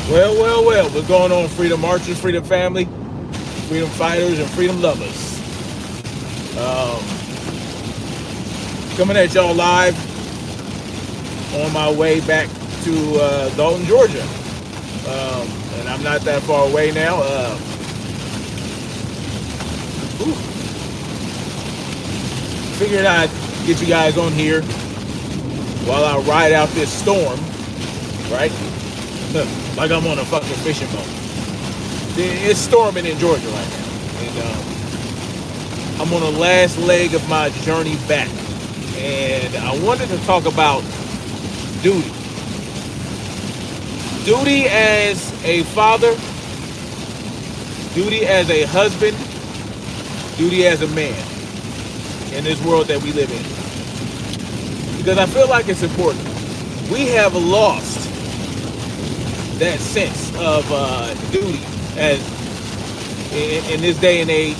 Well. What's going on, freedom marchers, freedom family, freedom fighters, and freedom lovers? Um, Coming at y'all live on my way back to Dalton, Georgia. And I'm not that far away now. Figured I'd get you guys on here while I ride out this storm, right? Like I'm on a fucking fishing boat. It's storming in Georgia right now. And I'm on the last leg of my journey back. And I wanted to talk about duty. Duty as a father, duty as a husband, duty as a man in this world that we live in. Because I feel like it's important. We have lost that sense of duty as in this day and age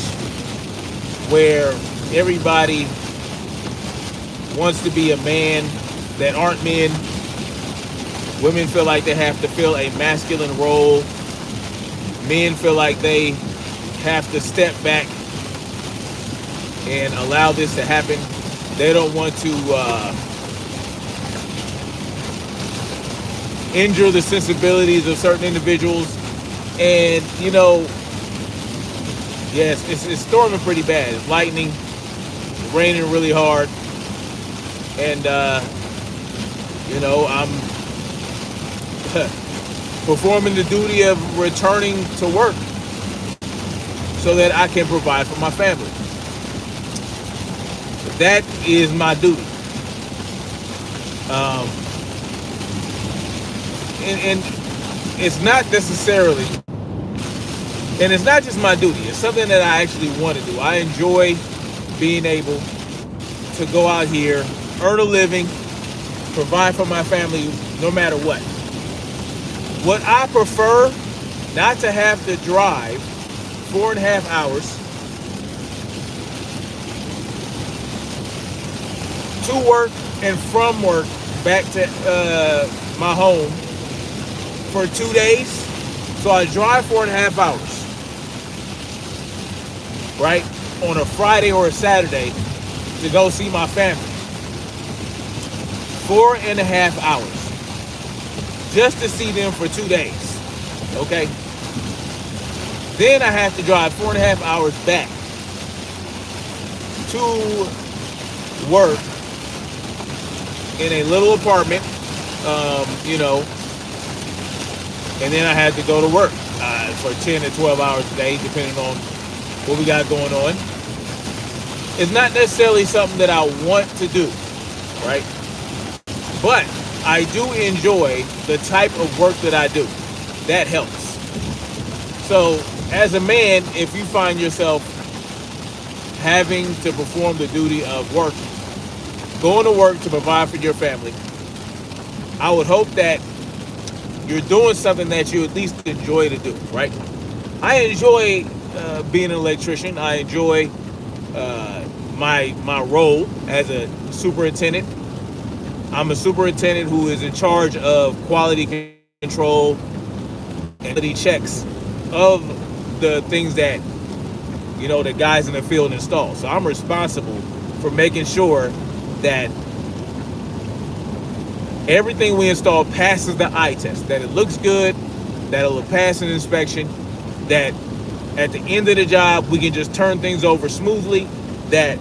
where everybody wants to be a man that aren't men. Women feel like they have to fill a masculine role. Men feel like they have to step back and allow this to happen. They don't want to injure the sensibilities of certain individuals. And, yes, it's storming pretty bad. It's lightning, it's raining really hard. And, I'm performing the duty of returning to work so that I can provide for my family. That is my duty. And it's not necessarily, and it's not just my duty. It's something that I actually want to do. I enjoy being able to go out here, earn a living, provide for my family no matter what. What I prefer, not to have to drive 4.5 hours to work and from work back to my home for 2 days. So I drive 4.5 hours, right, on a Friday or a Saturday to go see my family. 4.5 hours just to see them for 2 days. Okay. Then I have to drive 4.5 hours back to work in a little apartment, and then I had to go to work for 10 to 12 hours a day, depending on what we got going on. It's not necessarily something that I want to do, right? But I do enjoy the type of work that I do. That helps. So as a man, if you find yourself having to perform the duty of work, going to work to provide for your family, I would hope that you're doing something that you at least enjoy to do, right? I enjoy being an electrician. I enjoy my role as a superintendent. I'm a superintendent who is in charge of quality control and quality checks of the things that, the guys in the field install. So I'm responsible for making sure that everything we install passes the eye test, that it looks good, that it'll pass an inspection, that at the end of the job, we can just turn things over smoothly, that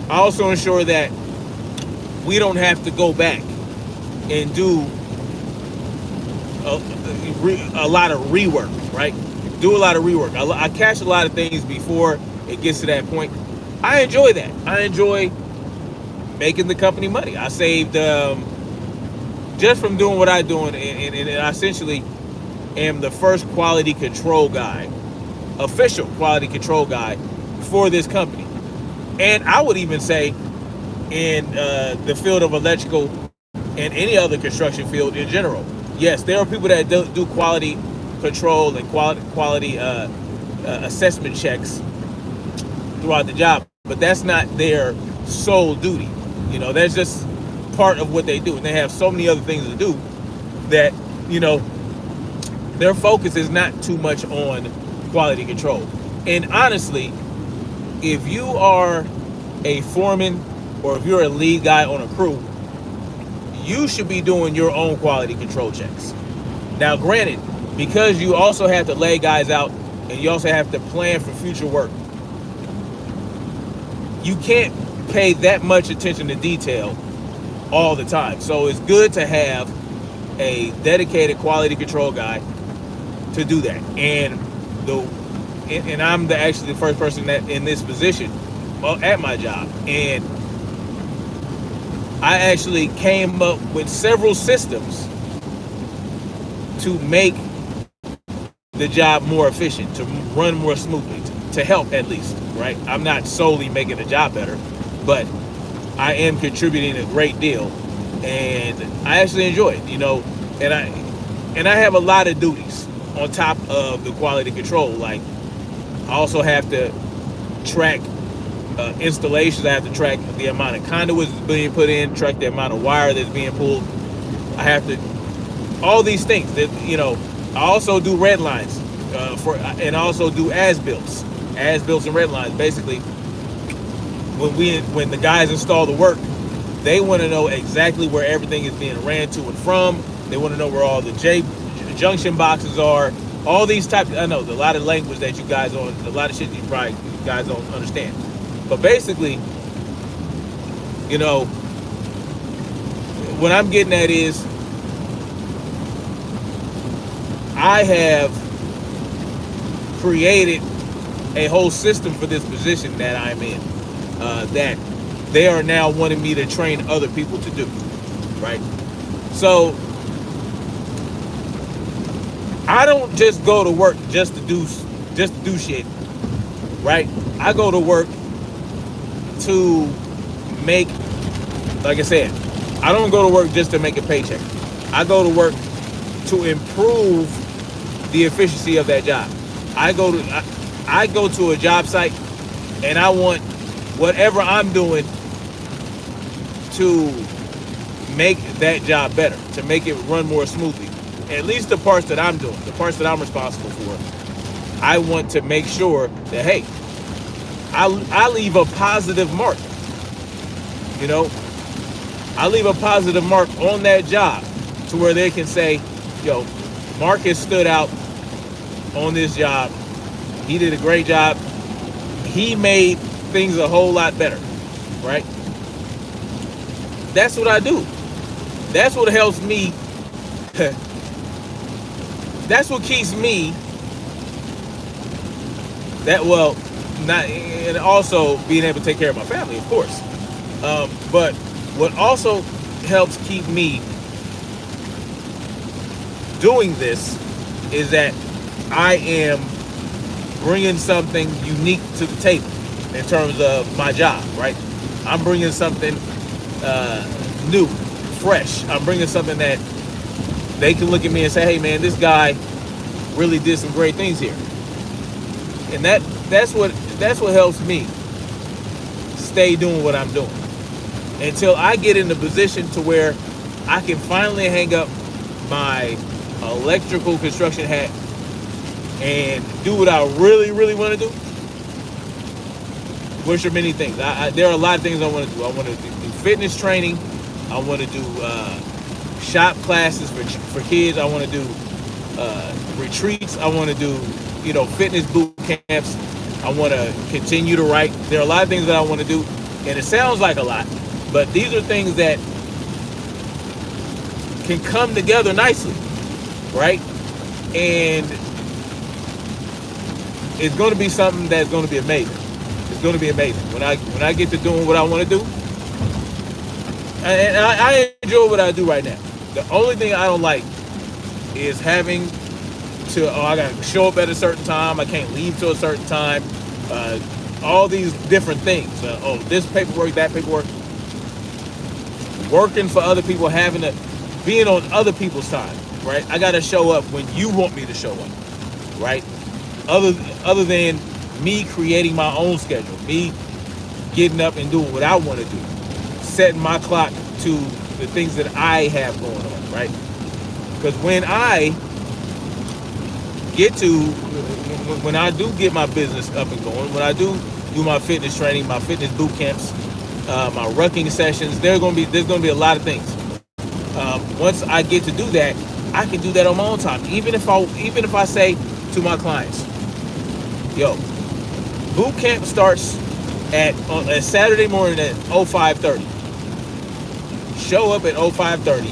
I also ensure that we don't have to go back and do a lot of rework, right? Do a lot of rework. I catch a lot of things before it gets to that point. I enjoy that. I enjoy making the company money. I saved, just from doing what I do, and I essentially am the first quality control guy, official quality control guy for this company. And I would even say in the field of electrical and any other construction field in general. Yes, there are people that do quality control and quality assessment checks throughout the job, but that's not their sole duty. That's just part of what they do, and they have so many other things to do that their focus is not too much on quality control. And honestly, if you are a foreman or if you're a lead guy on a crew, you should be doing your own quality control checks. Now, granted, because you also have to lay guys out and you also have to plan for future work, you can't pay that much attention to detail all the time. So it's good to have a dedicated quality control guy to do that. And I'm actually the first person that in this position at my job. And I actually came up with several systems to make the job more efficient, to run more smoothly, to help at least, right? I'm not solely making the job better, but I am contributing a great deal, and I actually enjoy it, and I have a lot of duties on top of the quality control. Like, I also have to track installations. I have to track the amount of conduits that's being put in, track the amount of wire that's being pulled. I have to, all these things that, I also do red lines and I also do as-builts and red lines. Basically, when the guys install the work, they want to know exactly where everything is being ran to and from. They want to know where all the junction boxes are. All these types. I know a lot of language that you guys a lot of shit you guys don't understand. But basically, what I'm getting at is, I have created a whole system for this position that I'm in, that they are now wanting me to train other people to do, right? So I don't just go to work just to do shit, right? I go to work to make, like I said, I don't go to work just to make a paycheck. I go to work to improve the efficiency of that job. I go to a job site and I want whatever I'm doing to make that job better, to make it run more smoothly. At least the parts that I'm doing, the parts that I'm responsible for, I want to make sure that, hey, I leave a positive mark. I leave a positive mark on that job to where they can say, yo, Marcus stood out on this job. He did a great job. He made things a whole lot better, right? That's what I do. That's what helps me. That's what keeps me. And also being able to take care of my family, of course. But what also helps keep me doing this is that I am bringing something unique to the table in terms of my job, right? I'm bringing something new, fresh. I'm bringing something that they can look at me and say, hey man, this guy really did some great things here. And that's what helps me stay doing what I'm doing until I get in the position to where I can finally hang up my electrical construction hat and do what I really, really want to do. Which are many things. There are a lot of things I want to do. I want to do fitness training. I want to do shop classes for kids. I want to do retreats. I want to do fitness boot camps. I want to continue to write. There are a lot of things that I want to do, and it sounds like a lot, but these are things that can come together nicely, right? And it's going to be something that's going to be amazing. It's going to be amazing when I get to doing what I want to do. And I enjoy what I do right now. The only thing I don't like is having to, I got to show up at a certain time. I can't leave till a certain time. All these different things. This paperwork, that paperwork. Working for other people, being on other people's time, right? I got to show up when you want me to show up, right? Other than me creating my own schedule, me getting up and doing what I want to do, setting my clock to the things that I have going on, right? Because when I get to, when I do get my business up and going, when I do my fitness training, my fitness boot camps, my rucking sessions, there's gonna be a lot of things. Once I get to do that, I can do that on my own time. Even if I say to my clients, yo, boot camp starts at Saturday morning at 05:30. Show up at 05:30.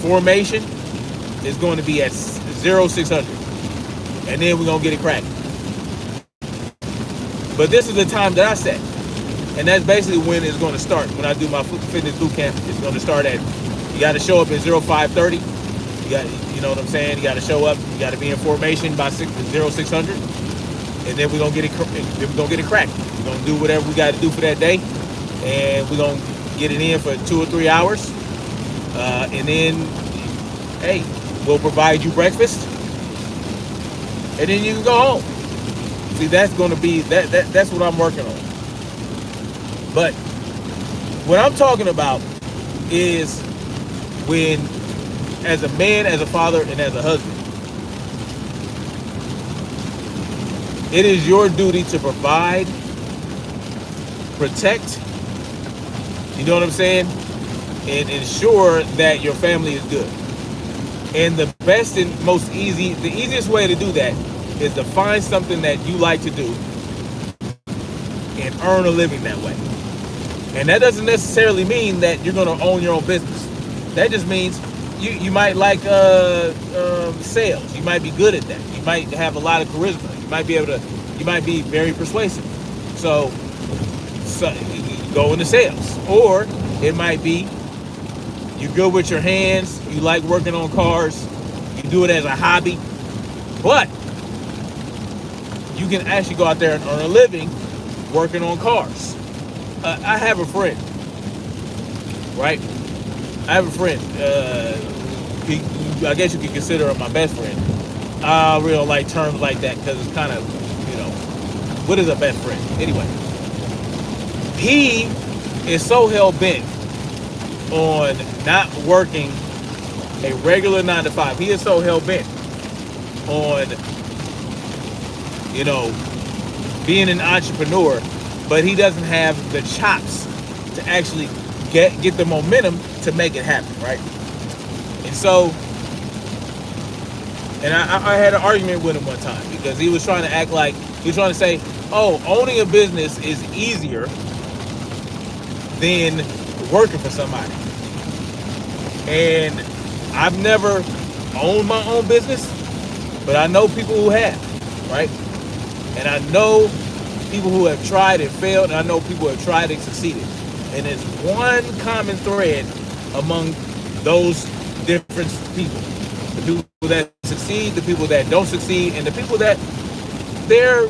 Formation is going to be at 0600, and then we're gonna get it cracking. But this is the time that I set, and that's basically when it's going to start. When I do my fitness boot camp, it's going to start at, you got to show up at 05:30. You know what I'm saying? You got to show up. You got to be in formation by 0600, and then we're gonna get it. Then we're gonna get it cracked. We're gonna do whatever we got to do for that day, and we're gonna get it in for 2 or 3 hours, and then, hey, we'll provide you breakfast, and then you can go home. See, that's going to be that's what I'm working on. But what I'm talking about is when, as a man, as a father, and as a husband, it is your duty to provide, protect, you know what I'm saying, and ensure that your family is good. And the best and the easiest way to do that is to find something that you like to do and earn a living that way. And that doesn't necessarily mean that you're going to own your own business. That just means you might like sales. You might be good at that. You might have a lot of charisma. You might be very persuasive. So you go into sales. Or it might be you're good with your hands. You like working on cars. You do it as a hobby. But you can actually go out there and earn a living working on cars. I have a friend, right? I have a friend. I guess you could consider him my best friend. I really don't like terms like that because it's kind of, what is a best friend? Anyway, he is so hell-bent on not working a regular 9-to-5. He is so hell-bent on, being an entrepreneur, but he doesn't have the chops to actually get the momentum to make it happen, right? And so, and I had an argument with him one time because he was trying to say, oh, owning a business is easier than working for somebody. And I've never owned my own business, but I know people who have, right? And I know people who have tried and failed, and I know people who have tried and succeeded. And there's one common thread among those different people. The people that succeed, the people that don't succeed, and the people that they're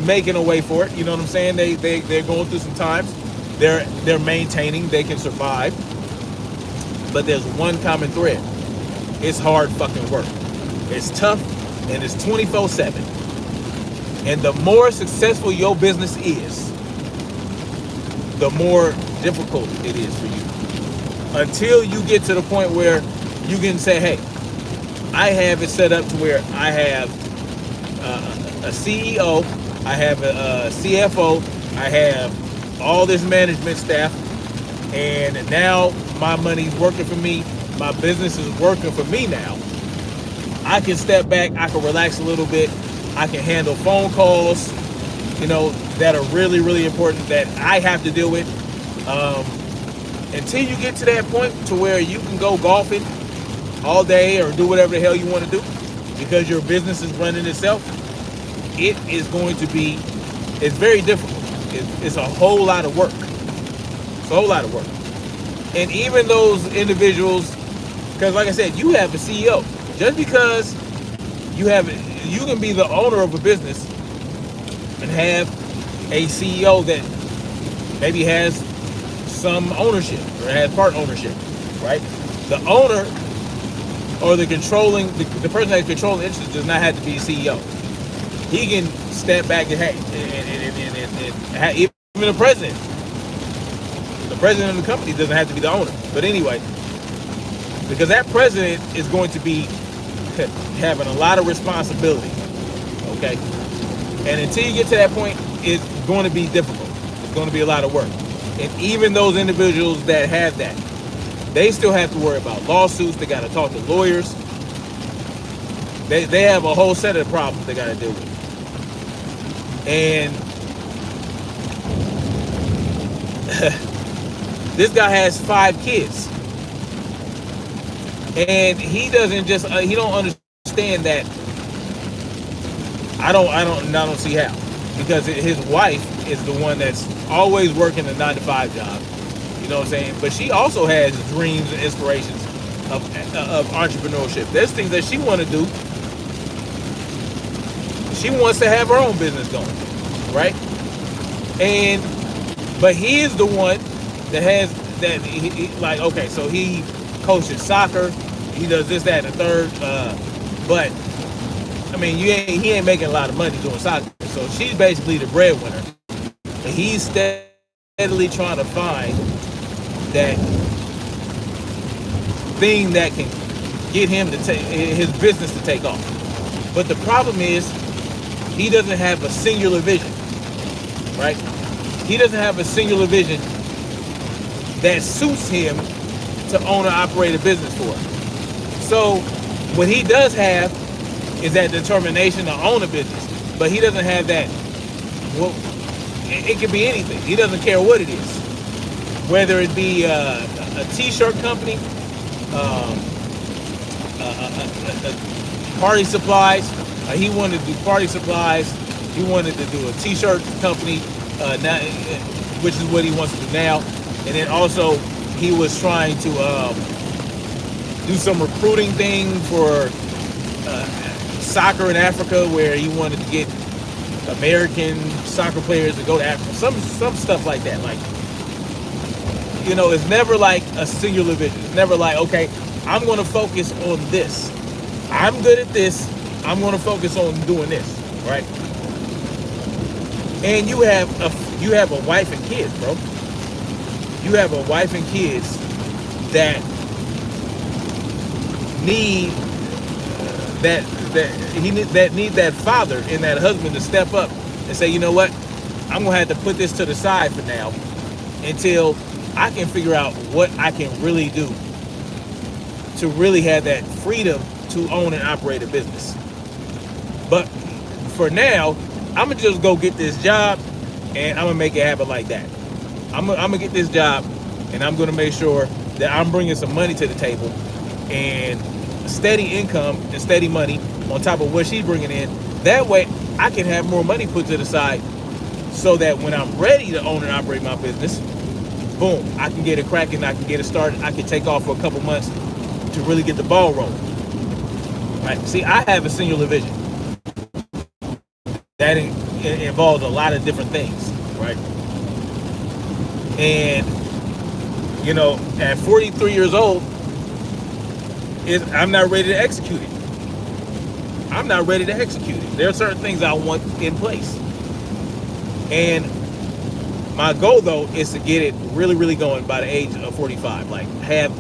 making a way for it. You know what I'm saying? They're going through some times. They're maintaining, they can survive. But there's one common thread. It's hard fucking work. It's tough, and it's 24/7. And the more successful your business is, the more difficult it is for you. Until you get to the point where you can say, hey, I have it set up to where I have a CEO, I have a CFO, I have all this management staff, and now my money's working for me, my business is working for me now. I can step back, I can relax a little bit, I can handle phone calls, that are really, really important that I have to deal with. Until you get to that point to where you can go golfing all day or do whatever the hell you want to do because your business is running itself, it's very difficult. It's a whole lot of work. It's a whole lot of work. And even those individuals, because like I said, you have a CEO. Just because you can be the owner of a business and have a CEO that maybe has some ownership or has part ownership, right? The owner or the person that's controlling interest does not have to be a CEO. He can step back and even the president of the company doesn't have to be the owner. But anyway, because that president is going to be having a lot of responsibility. Okay, and until you get to that point, it's going to be difficult. It's going to be a lot of work. And even those individuals that have that, they still have to worry about lawsuits. They got to talk to lawyers. They have a whole set of problems they got to deal with. And this guy has 5 kids, and he doesn't just he don't understand that. I don't see how, because his wife is the one that's always working a 9-to-5 job. You know what I'm saying? But she also has dreams and inspirations of entrepreneurship. There's things that she want to do. She wants to have her own business going, right? But he is the one that has that. Like, okay, so he coaches soccer. He does this, that, and the third. But I mean, he ain't making a lot of money doing soccer. So she's basically the breadwinner. And he's steadily trying to find that thing that can get him to take his business to take off. But the problem is, he doesn't have a singular vision, right? He doesn't have a singular vision that suits him to own and operate a business for. So what he does have is that determination to own a business, but he doesn't have that. Well, it can be anything. He doesn't care what it is, whether it be a t-shirt company, party supplies. He wanted to do party supplies. He wanted to do a t-shirt company, now, which is what he wants to do now. And then also he was trying to do some recruiting thing for soccer in Africa, where he wanted to get American soccer players to go to Africa. Some stuff like that. Like, you know, it's never like a singular vision. It's never like, okay, I'm going to focus on this. I'm good at this. I'm going to focus on doing this, right? And you have a wife and kids, bro. You have a wife and kids that need that need that father and that husband to step up and say, you know what, I'm gonna have to put this to the side for now until I can figure out what I can really do to really have that freedom to own and operate a business. But for now, I'm gonna just go get this job and I'm gonna make it happen like that. I'm gonna get this job and I'm gonna make sure that I'm bringing some money to the table and steady income and steady money on top of what she's bringing in. That way I can have more money put to the side so that when I'm ready to own and operate my business, boom, I can get it cracking, I can get it started, I can take off for a couple months to really get the ball rolling. Right? See, I have a singular vision that involves a lot of different things, right? And, you know, at 43 years old, I'm not ready to execute it. I'm not ready to execute it. There are certain things I want in place. And my goal, though, is to get it really, really going by the age of 45. Like, have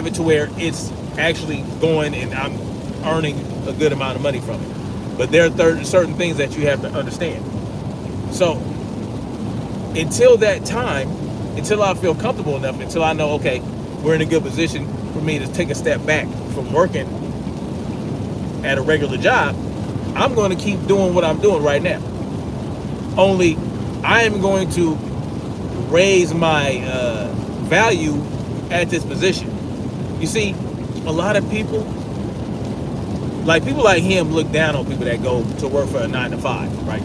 it to where it's actually going and I'm earning a good amount of money from it. But there are certain things that you have to understand. So until that time, until I feel comfortable enough, until I know, okay, we're in a good position for me to take a step back from working at a regular job, I'm going to keep doing what I'm doing right now. Only I am going to raise my value at this position. You see, a lot of people like him look down on people that go to work for a 9-to-5, right?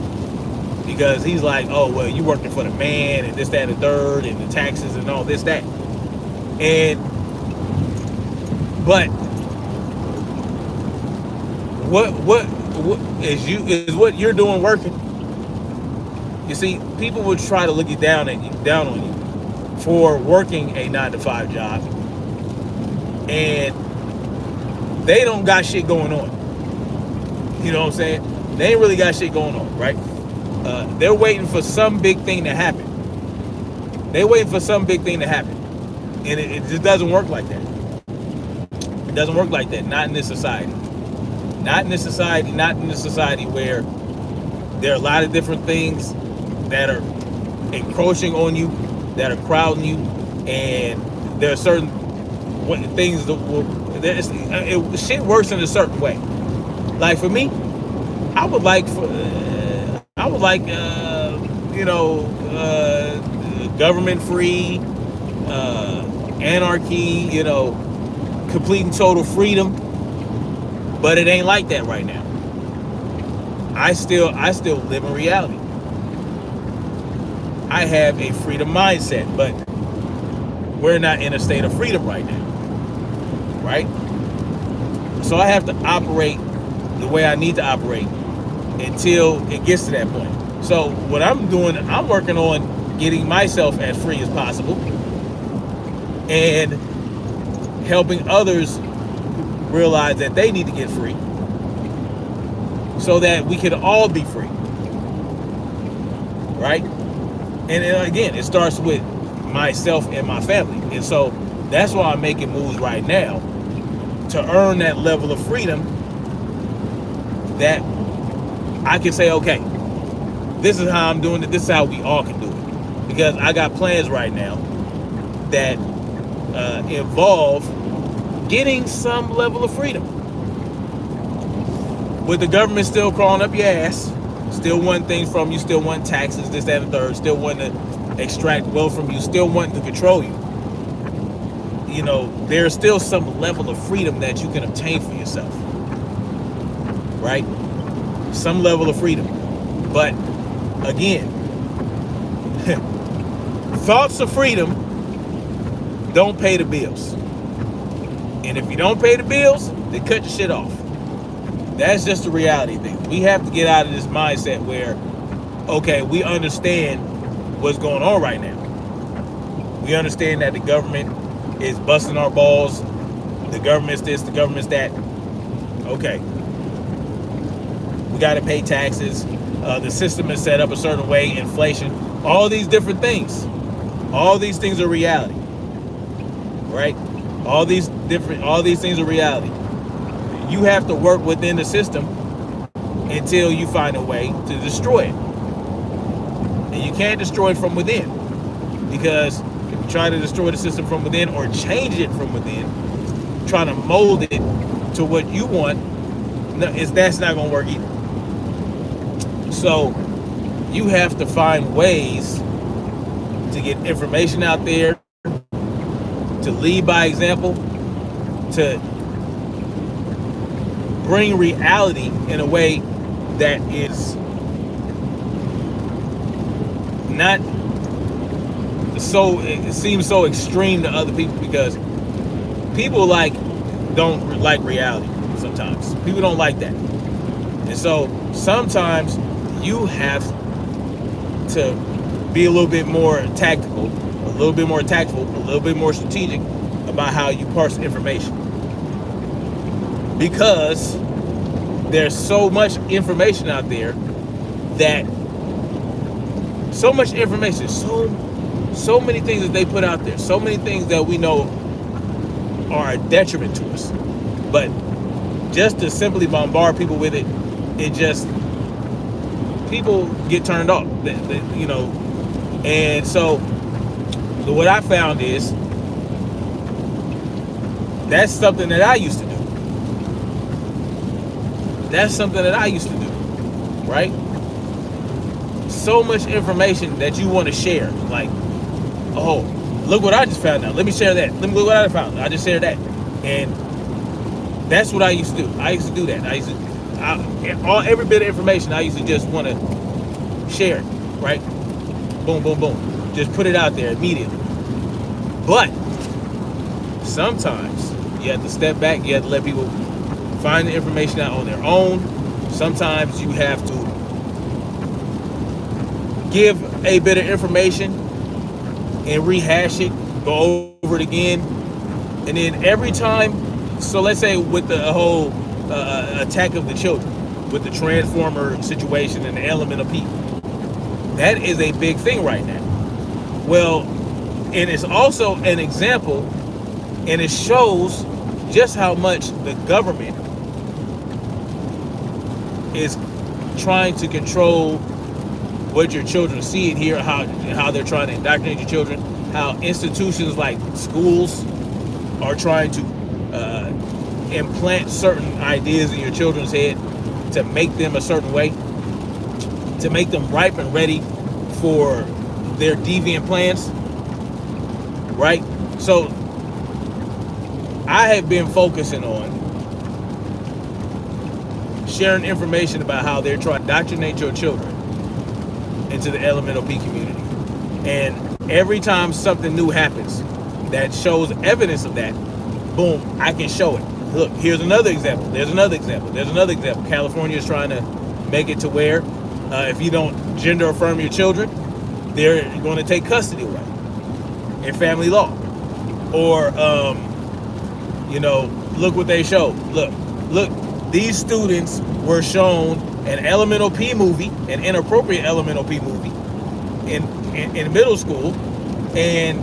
Because he's like, oh, well, you working for the man and this, that, and the third and the taxes and all this, that. But what is what you're doing working? You see, people would try to look down on you for working a 9-to-5 job, and they don't got shit going on. You know what I'm saying? They ain't really got shit going on, right? They're waiting for some big thing to happen. They're waiting for some big thing to happen. And it just doesn't work like that. It doesn't work like that, not in this society. Not in a society where there are a lot of different things that are encroaching on you, that are crowding you, and there are certain things that will. Shit works in a certain way. Like for me, I would like for I would like government free, anarchy, complete and total freedom. But it ain't like that right now. I still live in reality. I have a freedom mindset, but we're not in a state of freedom right now. Right? So I have to operate the way I need to operate until it gets to that point. So what I'm doing, I'm working on getting myself as free as possible and helping others realize that they need to get free so that we can all be free. Right? And again, it starts with myself and my family. And so that's why I'm making moves right now to earn that level of freedom that I can say, okay, this is how I'm doing it. This is how we all can do it. Because I got plans right now that involve getting some level of freedom. With the government still crawling up your ass, still wanting things from you, still wanting taxes, this, that, and the third, still wanting to extract wealth from you, still wanting to control you. There's still some level of freedom that you can obtain for yourself. Right? Some level of freedom. But again, thoughts of freedom don't pay the bills. And if you don't pay the bills, they cut your shit off. That's just the reality thing. We have to get out of this mindset where, okay, we understand what's going on right now. We understand that the government is busting our balls. The government's this, the government's that. Okay. We got to pay taxes. The system is set up a certain way, inflation, all these different things. All these things are reality. Right? All these things are reality. You have to work within the system until you find a way to destroy it. And you can't destroy it from within. Because if you try to destroy the system from within or change it from within, trying to mold it to what you want, that's not going to work either. So you have to find ways to get information out there, to lead by example, to bring reality in a way that is not so, it seems so extreme to other people, because people don't like reality sometimes. People don't like that. And so sometimes you have to be a little bit more tactical, a little bit more tactful, a little bit more strategic about how you parse information. Because there's so much information out there, that so much information, so many things that they put out there, so many things that we know are a detriment to us. But just to simply bombard people with it, people get turned off, and so what I found is that's something that I used to do. That's something that I used to do, right? So much information that you want to share, like, oh, look what I just found out. Let me share that. Look what I found. I just shared that, and that's what I used to do. I used to do that. Every bit of information I used to just want to share it, right? Boom, boom, boom. Just put it out there immediately. But sometimes you have to step back. You have to let people find the information out on their own. Sometimes you have to give a bit of information and rehash it, go over it again, and then every time. So let's say with the whole Attack of the Children, with the Transformer situation and the Element of people, that is a big thing right now. Well, and it's also an example, and it shows just how much the government is trying to control what your children see and hear, how they're trying to indoctrinate your children, how institutions like schools are trying to implant certain ideas in your children's head to make them a certain way, to make them ripe and ready for their deviant plans, right? So I have been focusing on sharing information about how they're trying to indoctrinate your children into the elemental P community. And every time something new happens that shows evidence of that, boom, I can show it. Look, here's another example. There's another example. There's another example. California is trying to make it to where if you don't gender affirm your children, they're going to take custody away in family law. Or, look what they showed. Look, these students were shown an Elemental P movie, an inappropriate Elemental P movie in middle school, and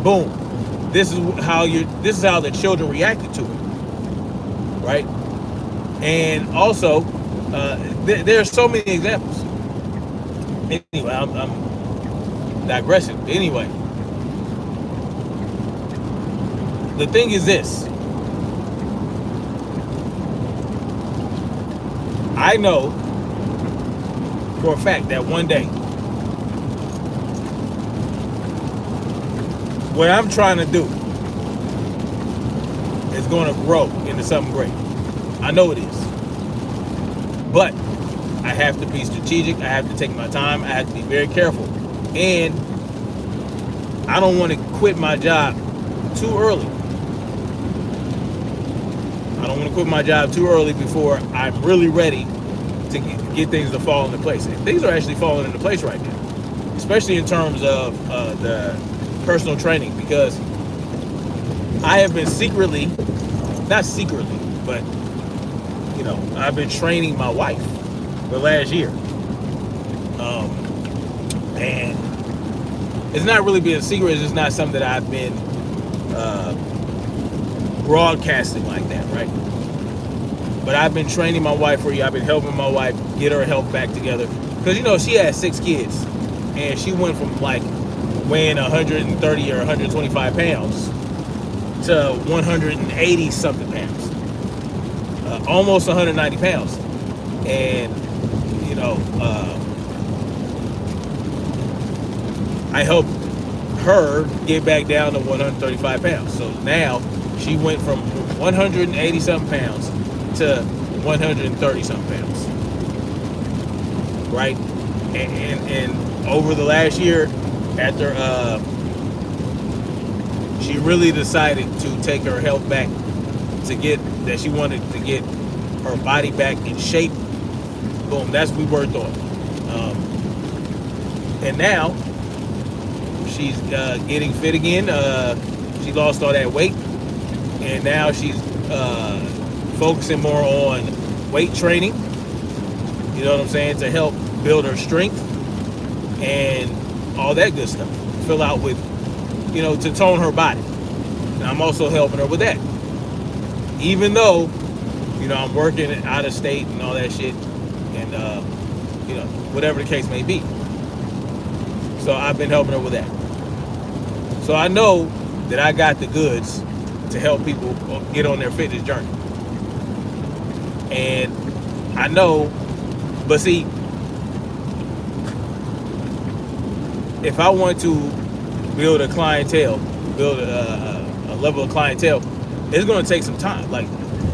boom, this is how the children reacted to it, right? And also, there are so many examples. Anyway, I'm digressing. Anyway, the thing is this. I know for a fact that one day, what I'm trying to do is going to grow into something great. I know it is. But I have to be strategic. I have to take my time. I have to be very careful. And I don't want to quit my job too early. I don't want to quit my job too early before I'm really ready to get things to fall into place. And things are actually falling into place right now, especially in terms of the personal training, because I have been not secretly, but I've been training my wife for the last year. And it's not really been a secret. It's just not something that I've been broadcasting like that, right? But I've been training my wife for a year. I've been helping my wife get her health back together, because she has 6 kids, and she went from like weighing 130 or 125 pounds to 180 something pounds, almost 190 pounds. And I helped her get back down to 135 pounds. So now she went from 180 something pounds to 130 something pounds, right? And over the last year, after she really decided to take her health back, she wanted to get her body back in shape. Boom, that's what we worked on. And now she's getting fit again. She lost all that weight, and now she's focusing more on weight training. You know what I'm saying? To help build her strength and all that good stuff. Fill out with, to tone her body. And I'm also helping her with that. Even though, I'm working out of state and all that shit, and whatever the case may be. So I've been helping her with that. So I know that I got the goods to help people get on their fitness journey. And I know, but see, if I want to build a clientele, build a level of clientele, it's going to take some time. Like,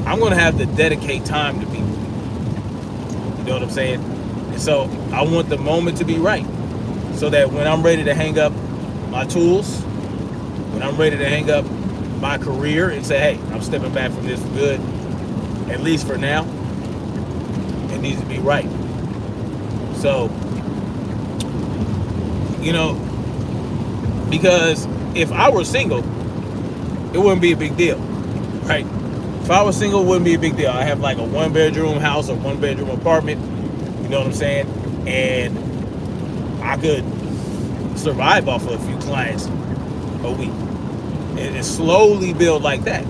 I'm going to have to dedicate time to people. You know what I'm saying? And so I want the moment to be right, so that when I'm ready to hang up my tools, when I'm ready to hang up my career and say, hey, I'm stepping back from this for good, at least for now, it needs to be right. So, because if I were single, it wouldn't be a big deal, right? If I was single, it wouldn't be a big deal. I have like a 1-bedroom house or 1-bedroom apartment, you know what I'm saying? And I could survive off of a few clients a week and slowly build like that.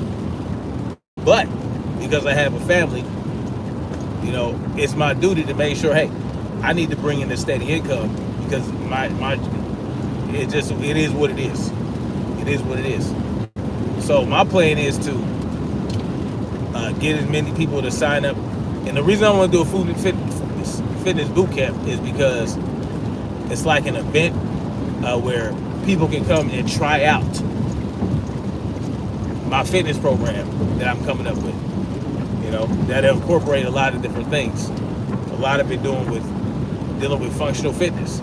But because I have a family, it's my duty to make sure, hey, I need to bring in a steady income because it is what it is. It is what it is. So my plan is to get as many people to sign up. And the reason I want to do a food and fitness boot camp is because it's like an event where people can come and try out my fitness program that I'm coming up with. That incorporate a lot of different things. A lot of it dealing with functional fitness.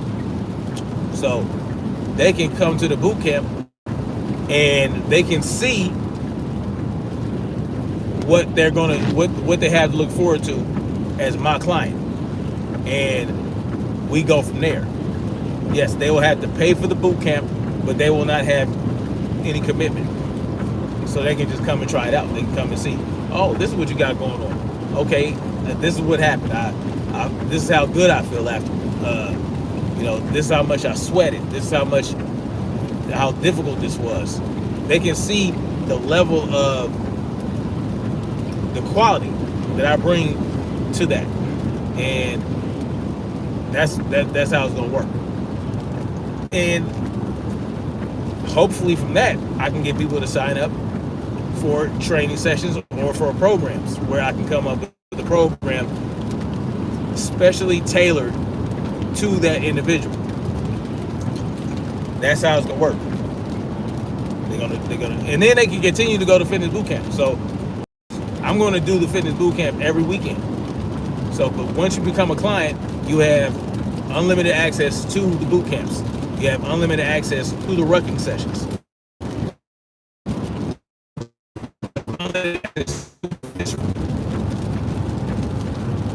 So they can come to the boot camp and they can see what they have to look forward to as my client, and we go from there. Yes, they will have to pay for the boot camp, but they will not have any commitment. So they can just come and try it out. They can come and see, oh, this is what you got going on. Okay, this is what happened. This is how good I feel after. This is how much I sweated. This is how difficult this was. They can see the level of the quality that I bring to that, and that's how it's gonna work. And hopefully from that, I can get people to sign up for training sessions or for programs where I can come up with a program specially tailored to that individual. That's how it's gonna work. They're gonna, and then they can continue to go to fitness boot camp. So I'm going to do the fitness boot camp every weekend. So, but once you become a client, you have unlimited access to the boot camps. You have unlimited access to the rucking sessions.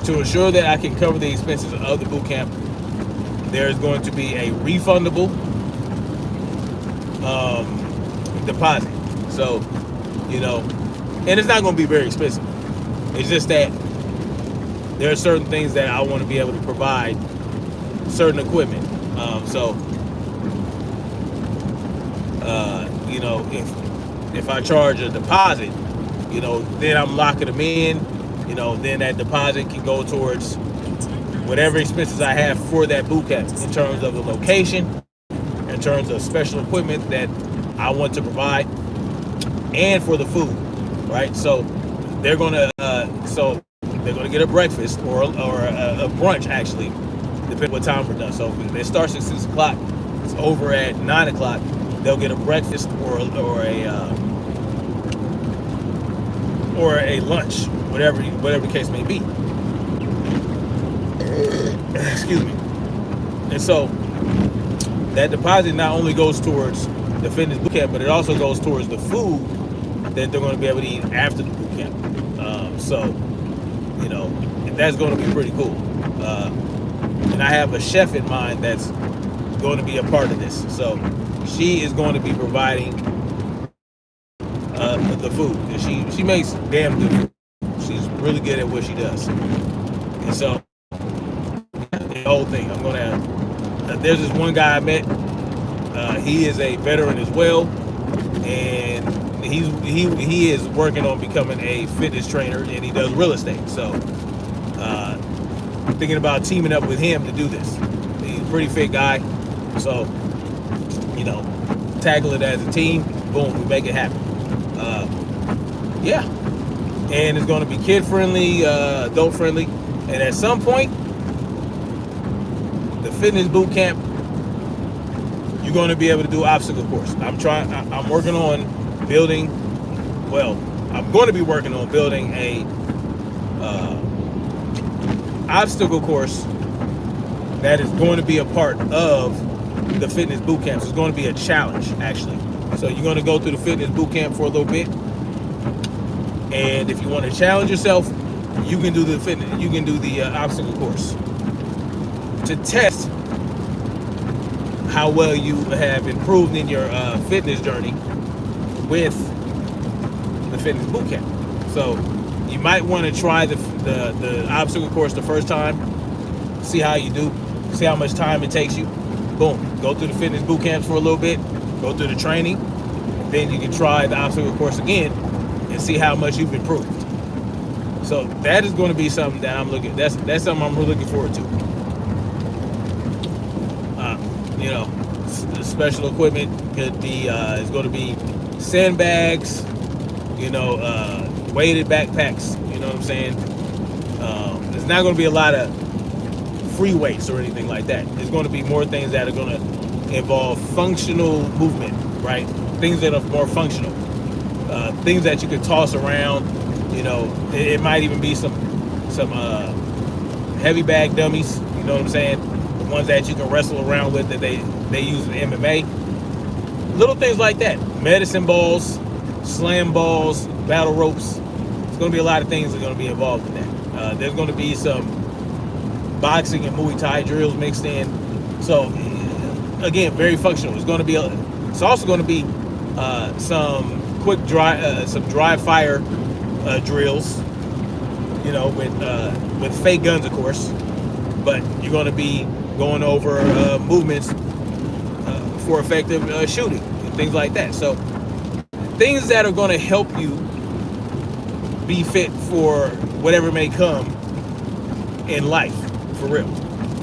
To ensure that I can cover the expenses of the boot camp, there's going to be a refundable deposit. So, and it's not going to be very expensive. It's just that there are certain things that I want to be able to provide, certain equipment. If I charge a deposit, then I'm locking them in. Then that deposit can go towards whatever expenses I have for that boot camp in terms of the location, in terms of special equipment that I want to provide, and for the food, right? So they're gonna get a breakfast or a brunch, actually, depending what time we're done. So if it starts at 6 o'clock, it's over at 9 o'clock. They'll get a breakfast or a lunch, whatever the case may be. Excuse me. And so that deposit not only goes towards the fitness boot camp, but it also goes towards the food that they're going to be able to eat after the boot camp. That's going to be pretty cool. And I have a chef in mind that's going to be a part of this. So she is going to be providing the food. And she makes damn good food. She's really good at what she does. And so the whole thing, I'm going to there's this one guy I met. He is a veteran as well, and he is working on becoming a fitness trainer, and he does real estate. So thinking about teaming up with him to do this. He's a pretty fit guy, so tackle it as a team. Boom, we make it happen. Yeah, and it's going to be kid friendly, adult friendly, and at some point, the fitness boot camp, you're going to be able to do obstacle course. I'm working on building. Well, I'm going to be working on building a obstacle course that is going to be a part of the fitness boot camp. It's going to be a challenge, actually. So you're going to go through the fitness boot camp for a little bit, and if you want to challenge yourself, you can do the obstacle course to test how well you have improved in your fitness journey with the fitness boot camp. So you might want to try the obstacle course the first time, see how you do, see how much time it takes you. Boom, go through the fitness boot camps for a little bit, go through the training, then you can try the obstacle course again and see how much you've improved. So that is going to be something that that's something I'm really looking forward to. You know, the special equipment could be is going to be sandbags, you know, weighted backpacks. You know what I'm saying? There's not going to be a lot of free weights or anything like that. There's going to be more things that are going to involve functional movement, right? Things that are more functional, things that you could toss around. You know, it might even be some heavy bag dummies. You know what I'm saying? The ones that you can wrestle around with that they use in MMA. Little things like that. Medicine balls, slam balls, battle ropes. There's going to be a lot of things that are going to be involved in that. There's going to be some boxing and Muay Thai drills mixed in. So again, very functional. It's also going to be some quick dry fire drills. You know, with fake guns, of course. But you're going to be going over movements for effective shooting and things like that. So things that are going to help you be fit for whatever may come in life, for real.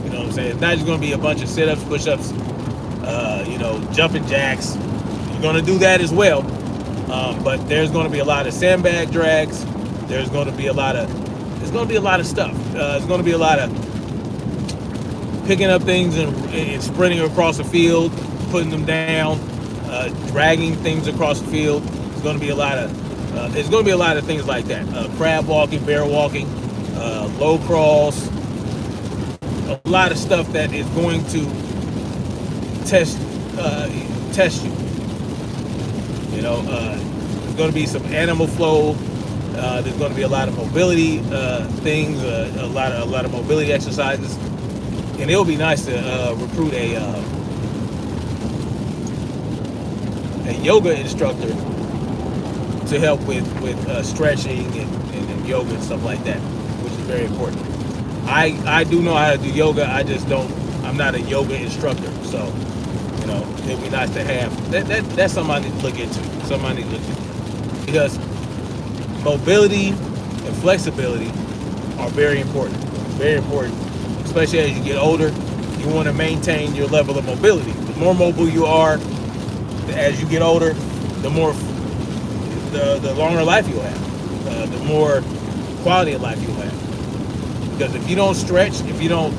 You know what I'm saying? It's not just going to be a bunch of sit-ups, push-ups, you know, jumping jacks. You're going to do that as well. But there's going to be a lot of sandbag drags. There's going to be a lot of stuff. There's going to be a lot of picking up things and sprinting across the field, putting them down, dragging things across the field. There's going to be a lot of things like that. Crab walking, bear walking, low crawls, a lot of stuff that is going to test you. You know, there's going to be some animal flow. There's going to be a lot of mobility things, a lot of mobility exercises, and it'll be nice to recruit a yoga instructor to help with stretching and yoga and stuff like that, which is very important. I do know how to do yoga. I'm not a yoga instructor, so you know it'd be nice to have that's something I need to look into. Because mobility and flexibility are very important. Very important, especially as you get older. You want to maintain your level of mobility. The more mobile you are as you get older, the longer life you'll have, the more quality of life you'll have. Because if you don't stretch, if you don't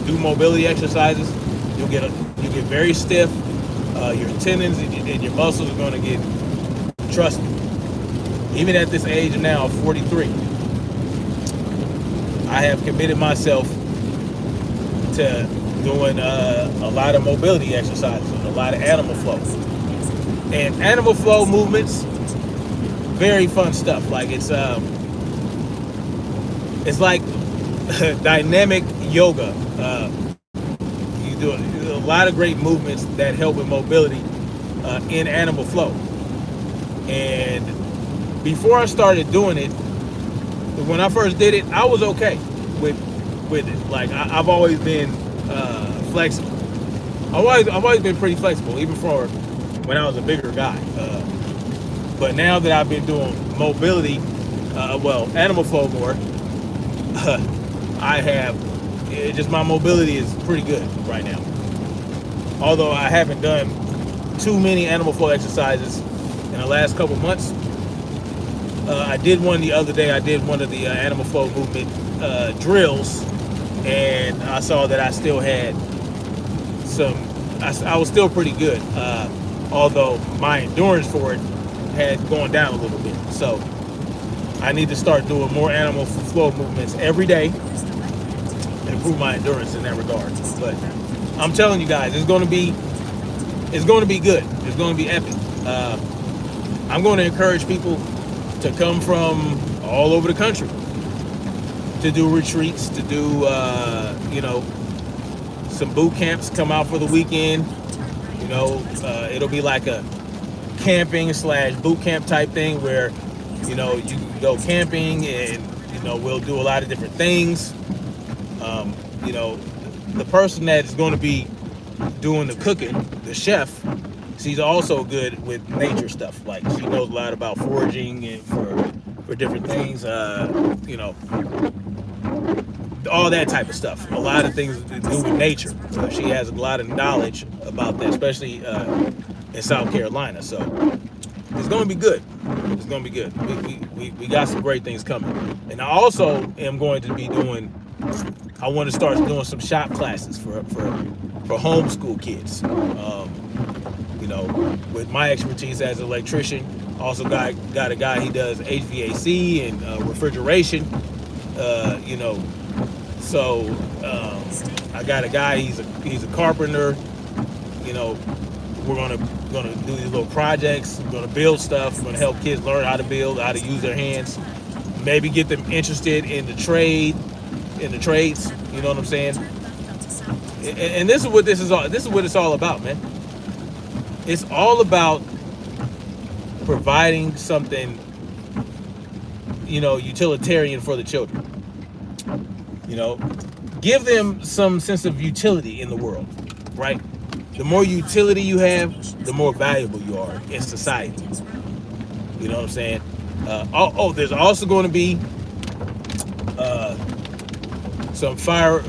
do mobility exercises, you'll get very stiff. Your tendons and your muscles are going to get, trust me, even at this age now of 43, I have committed myself to doing a lot of mobility exercises and a lot of animal flow. And animal flow movements, very fun stuff. Like it's like dynamic yoga. You do a lot of great movements that help with mobility in animal flow. And before I started doing it, when I first did it, I was okay with it. Like I've always been flexible. I've always been pretty flexible, even for when I was a bigger guy. But now that I've been doing mobility, animal flow more, my mobility is pretty good right now. Although I haven't done too many animal flow exercises in the last couple months. I did one the other day. I did one of the animal flow movement drills, and I saw that I still had I was still pretty good, although my endurance for it had gone down a little bit. So I need to start doing more animal flow movements every day and improve my endurance in that regard. But I'm telling you guys, it's going to be good. It's going to be epic. I'm going to encourage people to come from all over the country to do retreats, to do some boot camps. Come out for the weekend. It'll be like a camping / boot camp type thing where you can go camping and we'll do a lot of different things. The person that is going to be doing the cooking, the chef, she's also good with nature stuff. Like she knows a lot about foraging and for different things. You know, all that type of stuff. A lot of things to do with nature. She has a lot of knowledge about that, especially in South Carolina. So it's going to be good. It's going to be good. We got some great things coming. And I also am going to be doing, I want to start doing some shop classes for homeschool kids. You know, with my expertise as an electrician, also got a guy, he does HVAC and refrigeration. You know, so I got a guy, he's a carpenter. You know, we're gonna do these little projects. We're gonna build stuff. We're gonna help kids learn how to build, how to use their hands. Maybe get them interested in the trades. You know what I'm saying? And this is what this is all. This is what it's all about, man. It's all about providing something, you know, utilitarian for the children. You know, give them some sense of utility in the world, right? The more utility you have, the more valuable you are in society. You know what I'm saying? There's also going to be some firearm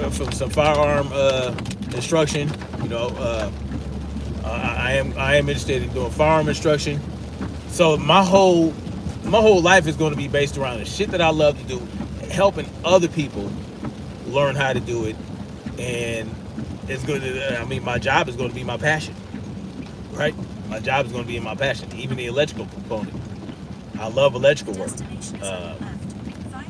instruction. You know, I am interested in doing firearm instruction. So my whole life is going to be based around the shit that I love to do, helping other people learn how to do it, and it's good. I mean, my job is going to be my passion, right? My job is going to be in my passion, even the electrical component. I love electrical work,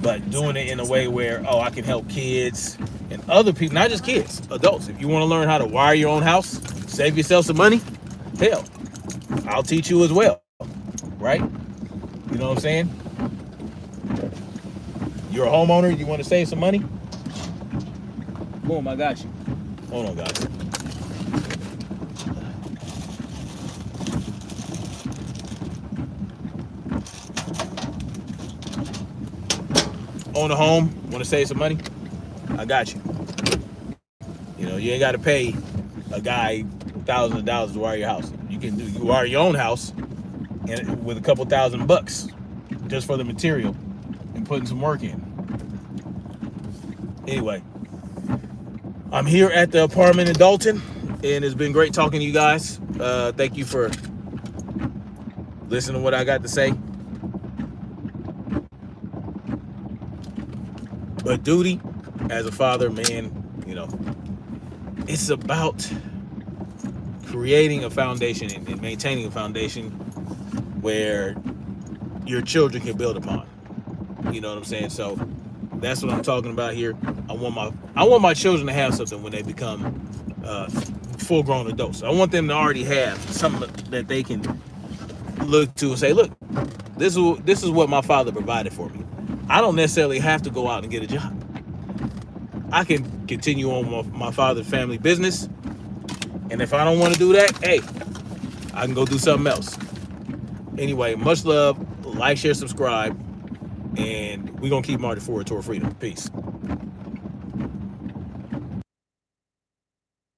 but doing it in a way where, I can help kids and other people, not just kids, adults. If you want to learn how to wire your own house, save yourself some money, hell, I'll teach you as well, right? You know what I'm saying? You're a homeowner, you want to save some money? Boom, I got you. Hold on, guys. Own a home, want to save some money? I got you. You know, you ain't got to pay a guy thousands of dollars to wire your house. You wire your own house and with a couple $1,000 just for the material and putting some work in. Anyway, I'm here at the apartment in Dalton, and it's been great talking to you guys. Thank you for listening to what I got to say. But duty as a father, man, you know, it's about creating a foundation and maintaining a foundation where your children can build upon. You know what I'm saying? So that's what I'm talking about here. I want my children to have something when they become full-grown adults. I want them to already have something that they can look to and say, look, this is what my father provided for me. I don't necessarily have to go out and get a job. I can continue on my father's family business. And if I don't want to do that, hey, I can go do something else. Anyway, much love. Like, share, subscribe. And we're going to keep marching forward toward freedom. Peace.